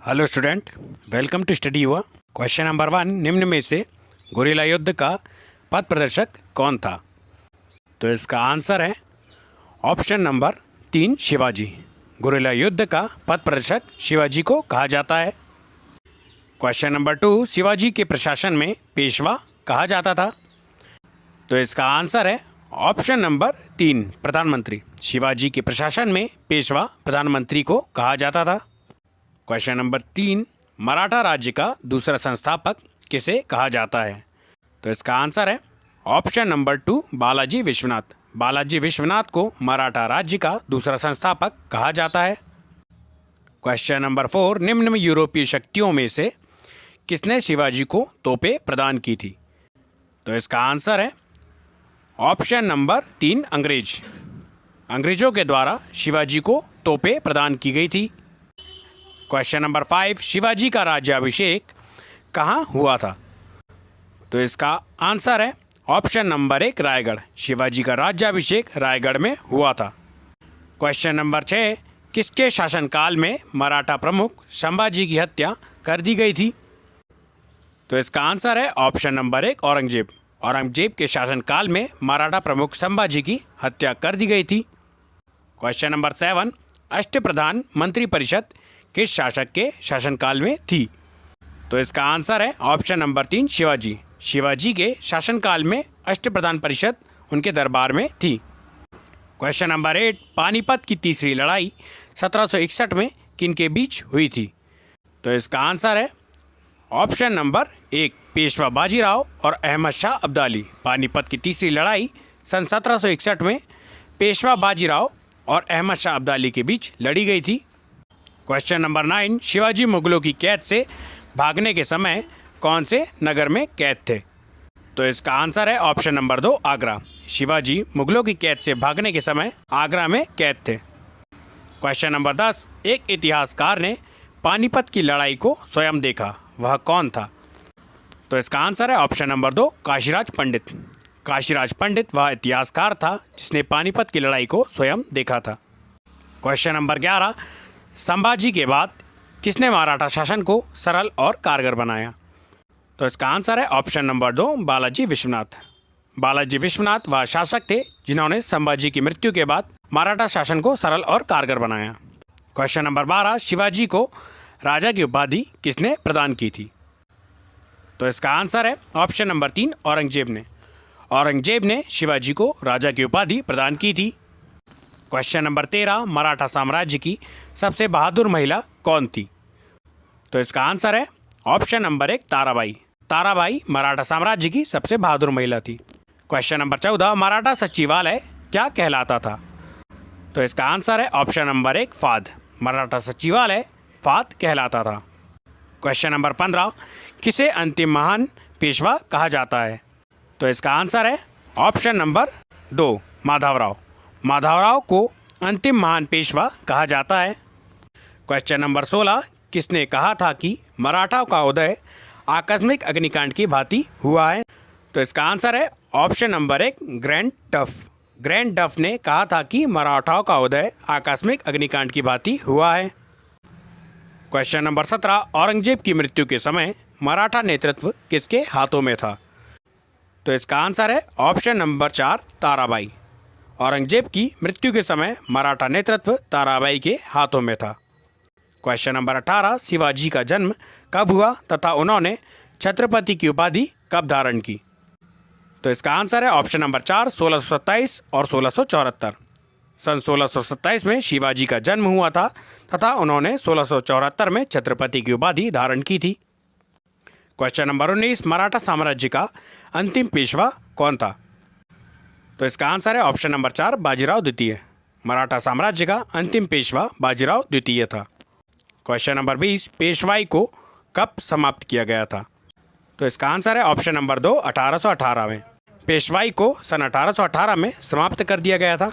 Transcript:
Hello student, welcome to study Yuva. Question number 1, निम्न में से गुरिल्ला युद्ध का पथ प्रदर्शक कौन था? तो इसका आंसर है ऑप्शन नंबर 3, शिवाजी। गुरिल्ला युद्ध का पथ प्रदर्शक शिवाजी को कहा जाता है। क्वेश्चन नंबर 2, शिवाजी के प्रशासन में पेशवा कहा जाता था। तो इसका आंसर है ऑप्शन नंबर 3, प्रधानमंत्री। शिवाजी के प्रशासन में पेशवा प्रधानमंत्री को कहा जाता था। क्वेश्चन नंबर 3, मराठा राज्य का दूसरा संस्थापक किसे कहा जाता है? तो इसका आंसर है ऑप्शन नंबर 2, बालाजी विश्वनाथ। बालाजी विश्वनाथ को मराठा राज्य का दूसरा संस्थापक कहा जाता है। क्वेश्चन नंबर 4, निम्न में यूरोपीय शक्तियों में से किसने शिवाजी को तोपें प्रदान की थी? तो इसका आंसर है ऑप्शन नंबर 3, अंग्रेज। अंग्रेजों के द्वारा शिवाजी को तोपें प्रदान की गई थी। क्वेश्चन नंबर 5, शिवाजी का राज्याभिषेक कहाँ हुआ था? तो इसका आंसर है ऑप्शन नंबर 1, रायगढ़। शिवाजी का राज्याभिषेक रायगढ़ में हुआ था। क्वेश्चन नंबर 6, किसके शासनकाल में मराठा प्रमुख संभाजी की हत्या कर दी गई थी? तो इसका आंसर है ऑप्शन नंबर 1, औरंगजेब। औरंगजेब के शासनकाल में मराठा प्रमुख संभाजी की हत्या कर दी गई थी। क्वेश्चन नंबर 7, अष्टप्रधान मंत्री परिषद किस शासक के शासनकाल में थी? तो इसका आंसर है ऑप्शन नंबर 3, शिवाजी। शिवाजी के शासनकाल में अष्टप्रधान परिषद उनके दरबार में थी। क्वेश्चन नंबर 8, पानीपत की तीसरी लड़ाई 1761 में किन के बीच हुई थी? तो इसका आंसर है ऑप्शन नंबर 1, पेशवा बाजीराव और अहमद शाह अब्दाली। पानीपत की तीसरी लड़ाई सन 1761 में पेशवा बाजीराव और अहमद शाह अब्दाली के बीच लड़ी गई थी। क्वेश्चन नंबर 9, शिवाजी मुगलों की कैद से भागने के समय कौन से नगर में कैद थे? तो इसका आंसर है ऑप्शन नंबर 2, आगरा। शिवाजी मुगलों की कैद से भागने के समय आगरा में कैद थे। क्वेश्चन नंबर 10, एक इतिहासकार ने पानीपत की लड़ाई को स्वयं देखा, वह कौन था? तो इसका आंसर है ऑप्शन नंबर 2, काशीराज पंडित। काशीराज पंडित वह इतिहासकार था जिसने पानीपत की लड़ाई को स्वयं देखा था। क्वेश्चन नंबर 11, संभाजी के बाद किसने मराठा शासन को सरल और कारगर बनाया? तो इसका आंसर है ऑप्शन नंबर 2, बालाजी विश्वनाथ। बालाजी विश्वनाथ वह शासक थे जिन्होंने संभाजी की मृत्यु के बाद मराठा शासन को सरल और कारगर बनाया। क्वेश्चन नंबर 12, शिवाजी को राजा की उपाधि किसने प्रदान की थी? तो इसका आंसर है ऑप्शन नंबर 3, औरंगजेब ने। औरंगजेब ने शिवाजी को राजा की उपाधि प्रदान की थी। क्वेश्चन नंबर 13, मराठा साम्राज्य की सबसे बहादुर महिला कौन थी? तो इसका आंसर है ऑप्शन नंबर 1, ताराबाई। ताराबाई मराठा साम्राज्य की सबसे बहादुर महिला थी। क्वेश्चन नंबर 14, मराठा सचिवालय क्या कहलाता था? तो इसका आंसर है ऑप्शन नंबर 1, फाद। मराठा सचिवालय फाद कहलाता था। क्वेश्चन नंबर 15, किसे अंतिम महान पेशवा कहा जाता है? तो इसका आंसर है ऑप्शन नंबर 2, माधवराव। माधवराव को अंतिम महान पेशवा कहा जाता है। क्वेश्चन नंबर 16, किसने कहा था कि मराठा का उदय आकस्मिक अग्निकांड की भांति हुआ है? तो इसका आंसर है ऑप्शन नंबर 1, ग्रैंड डफ। ग्रैंड डफ ने कहा था कि मराठाओं का उदय आकस्मिक अग्निकांड की भांति हुआ है। क्वेश्चन नंबर 17, औरंगजेब की मृत्यु के समय मराठा नेतृत्व किसके हाथों में था? तो इसका आंसर है ऑप्शन नंबर 4, ताराबाई। औरंगजेब की मृत्यु के समय मराठा नेतृत्व ताराबाई के हाथों में था। क्वेश्चन नंबर 18, शिवाजी का जन्म कब हुआ तथा उन्होंने छत्रपति की उपाधि कब धारण की? तो इसका आंसर है ऑप्शन नंबर 4, 1627 और 1674। सन 1627 में शिवाजी का जन्म हुआ था तथा उन्होंने 1674 में छत्रपति की उपाधि धारण की थी। क्वेश्चन नंबर 19, मराठा साम्राज्य का अंतिम पेशवा कौन था? तो इसका आंसर है ऑप्शन नंबर 4, बाजीराव द्वितीय। मराठा साम्राज्य का अंतिम पेशवा बाजीराव द्वितीय था। क्वेश्चन नंबर 20, पेशवाई को कब समाप्त किया गया था? तो इसका आंसर है ऑप्शन नंबर 2, 1818 में। पेशवाई को सन 1818 में समाप्त कर दिया गया था।